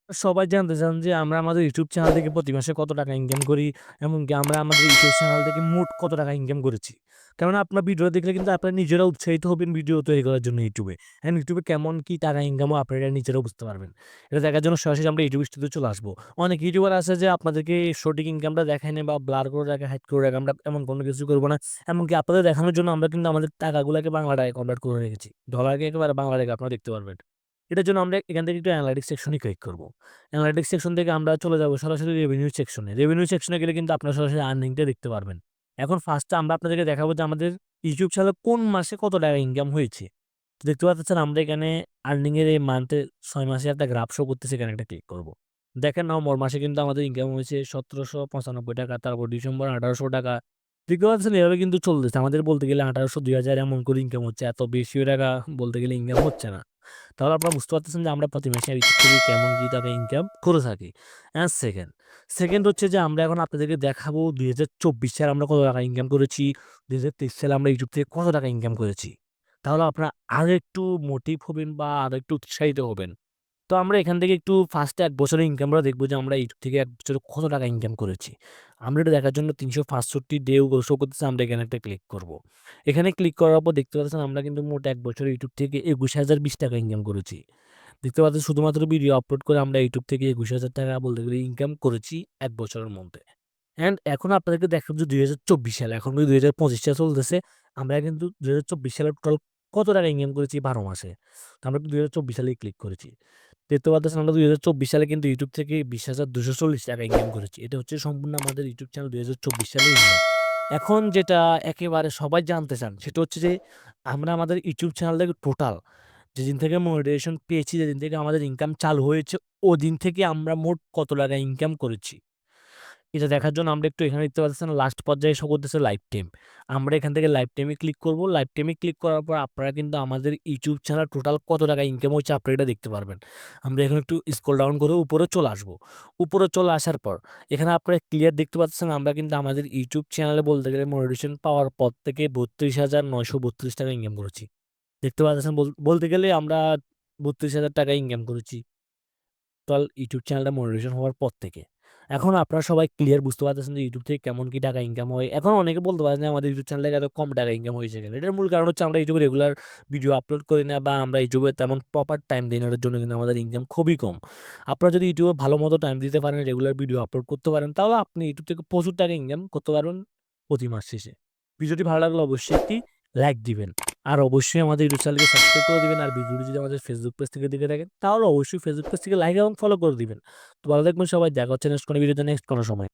সবাই জানতে চান যে আমরা আমাদের ইউটিউব চ্যানেল থেকে প্রতি মাসে কত টাকা ইনকাম করি, এমনকি আমরা আমাদের ইউটিউব চ্যানেল থেকে মোট কত টাকা ইনকাম করেছি। কেননা আপনার ভিডিও দেখলে কিন্তু আপনারা নিজেরা উৎসাহিত হবেন ভিডিও তৈরি করার জন্য ইউটিউবে। অ্যান্ড ইউটিউবে কেমন কি টাকা ইনকামও আপনারা নিজেরাও বুঝতে পারবেন। এটা দেখার জন্য সরাসরি আমরা ইউটিউব স্টুডিওতে চলে আসবো। অনেক ইউটিউবার আছে যে আপনাদেরকে সঠিক ইনকামটা দেখায় না বা ব্লার করে রাখে, হাইড করে রাখে। আমরা এমন কোনো কিছু করব না। এমনকি আপনাদের দেখানোর জন্য আমরা কিন্তু আমাদের টাকাগুলাকে বাংলা টাকায় কনভার্ট করে রেখেছি। ডলারকে একেবারে বাংলা টাকায় আপনারা দেখতে পারবেন। এটার জন্য আমরা এখান থেকে একটু অ্যানালাইটিক্স সেকশনে ক্লিক করব। অ্যানালাইটিক্স সেকশন থেকে আমরা চলে যাব সরাসরি রেভিনিউ সেকশনে। রেভিনিউ সেকশনে গেলে কিন্তু আপনারা সরাসরি আর্নিংটা দেখতে পারবেন। এখন ফার্স্টে আমরা আপনাদেরকে দেখাবো যে আমাদের ইউটিউব চ্যানেলে কোন মাসে কত টাকা ইনকাম হয়েছে। তো দেখতে পাচ্ছেন আমরা এখানে আর্নিং এর এই মান্থে ৬ মাসের একটা গ্রাফ শো করতেছে, এখানে একটা ক্লিক করব। দেখেন নভেম্বর মাসে কিন্তু আমাদের ইনকাম হয়েছে ৳১৭৯৫ তারপর ডিসেম্বর ৳১৮০০। দেখতে পাচ্ছেন এভাবে কিন্তু চলতেছে। আমাদের বলতে গেলে ১৮০০, ২০০০ এমন করে ইনকাম হচ্ছে। এত বেশিও টাকা বলতে গেলে ইনকাম হচ্ছে না। তাহলে আপনারা বুঝতে পারতেছেন যে আমরা প্রতি মাসে ইউটিউব থেকে কেমন কি টাকা ইনকাম করে থাকি। অ্যান্ড সেকেন্ড হচ্ছে যে আমরা এখন আপনাদেরকে দেখাবো ২০২৪ সালে আমরা কত টাকা ইনকাম করেছি, ২০২৩ সালে আমরা ইউটিউব থেকে কত টাকা ইনকাম করেছি। তাহলে আপনারা আরেকটু মোটিভ হবেন বা আরেকটু উৎসাহিত হবেন। তো আমরা এখান থেকে একটু ফার্স্টে ১ বছরের ইনকামটা দেখবো যে আমরা ইউটিউব থেকে ১ বছরে কত টাকা ইনকাম করেছি। আমরা এটা দেখার জন্য ৩৬৫ ডে শো করতেছে, আমরা এখানে একটা ক্লিক করব। এখানে ক্লিক করার পর দেখতে পাচ্ছেন আমরা কিন্তু মোট ১ বছরে ইউটিউব থেকে ৳২১,০২০ ইনকাম করেছি। দেখতে পাচ্ছেন শুধুমাত্র ভিডিও আপলোড করে আমরা ইউটিউব থেকে ৳২১,০০০ বলতে গেলে ইনকাম করেছি ১ বছরের মধ্যে। অ্যান্ড এখন আপনাদেরকে দেখাবো যে ২০২৪ সালে, এখন কিন্তু ২০২৫ সাল চলতেছে। আমরা কিন্তু ২০২৪ সালে টোটাল কত টাকা ইনকাম করেছি ১২ মাসে। তো আমরা কিন্তু ২০২৪ সালেই ক্লিক করেছি। দেখতে পাচ্ছেন আমরা ২০২৪ সালে কিন্তু ইউটিউব থেকে ৳২০,২৪০ ইনকাম করেছি। এটা হচ্ছে সম্পূর্ণ আমাদের ইউটিউব চ্যানেল ২০২৪ সালে ইনকাম। এখন যেটা একেবারে সবাই জানতে চান সেটা হচ্ছে যে আমরা আমাদের ইউটিউব চ্যানেল থেকে টোটাল যেদিন থেকে মনিটাইজেশন পেয়েছি, যেদিন থেকে আমাদের ইনকাম চালু হয়েছে, ওদিন থেকে আমরা মোট কত টাকা ইনকাম করেছি। এটা দেখার জন্য আমরা একটু এখানে দেখতে পাচ্ছেন লাস্ট পর্যায়ে শো করতেছে লাইভ টাইম। আমরা এখান থেকে লাইভ টাইমে ক্লিক করব। লাইভ টাইমে ক্লিক করার পর আপনারা কিন্তু আমাদের ইউটিউব চ্যানেল টোটাল কত টাকা ইনকাম হচ্ছে আপনারা এটা দেখতে পারবেন। আমরা এখানে একটু স্ক্রল ডাউন করে উপরে চলে আসব। উপরে চলে আসার পর এখানে আপনারা ক্লিয়ার দেখতে পাচ্ছেন আমরা কিন্তু আমাদের ইউটিউব চ্যানেলে বলতে গেলে মনিটাইজেশন পাওয়ার পর থেকে ৳৩২,৯৩২ ইনকাম করেছি। দেখতে পাচ্ছেন বলতে গেলে আমরা ৳৩২,০০০ ইনকাম করেছি। টোটাল ইউটিউব চ্যানেলটা মনিটাইজেশন হওয়ার পর থেকে। এখন আপনারা সবাই ক্লিয়ার বুঝতে পারতেছেন যে ইউটিউব থেকে কেমন কি টাকা ইনকাম হয়। এখন অনেকে বলতে পারেন যে আমাদের ইউটিউব চ্যানেল থেকে এত কম টাকা ইনকাম হয়েছে কেন? এটার মূল কারণ হচ্ছে আমরা ইউটিউবে রেগুলার ভিডিও আপলোড করি না বা আমরা ইউটিউবে তেমন প্রপার টাইম দেই না। এটার জন্য কিন্তু আমাদের ইনকাম খুবই কম। আপনারা যদি ইউটিউবে ভালো মতো টাইম দিতে পারেন, রেগুলার ভিডিও আপলোড করতে পারেন, তাহলে আপনি ইউটিউব থেকে প্রচুর টাকা ইনকাম করতে পারবেন প্রতি মাস শেষে। ভিডিওটি ভালো লাগলে অবশ্যই একটি লাইক দিবেন। আর অবশ্যই আমাদের ইউটিউব চ্যানেলকে সাবস্ক্রাইব করে দিবেন। আর ভিডিওটি যদি আমাদের ফেসবুক পেজ থেকে দেখে থাকেন, তাহলে অবশ্যই ফেসবুক পেজ থেকে লাইক এবং ফলো করে দিবেন। তো ভালো থাকবেন সবাই। দেখা হচ্ছে নেক্সট কোনো ভিডিওতে নেক্সট কোনো সময়।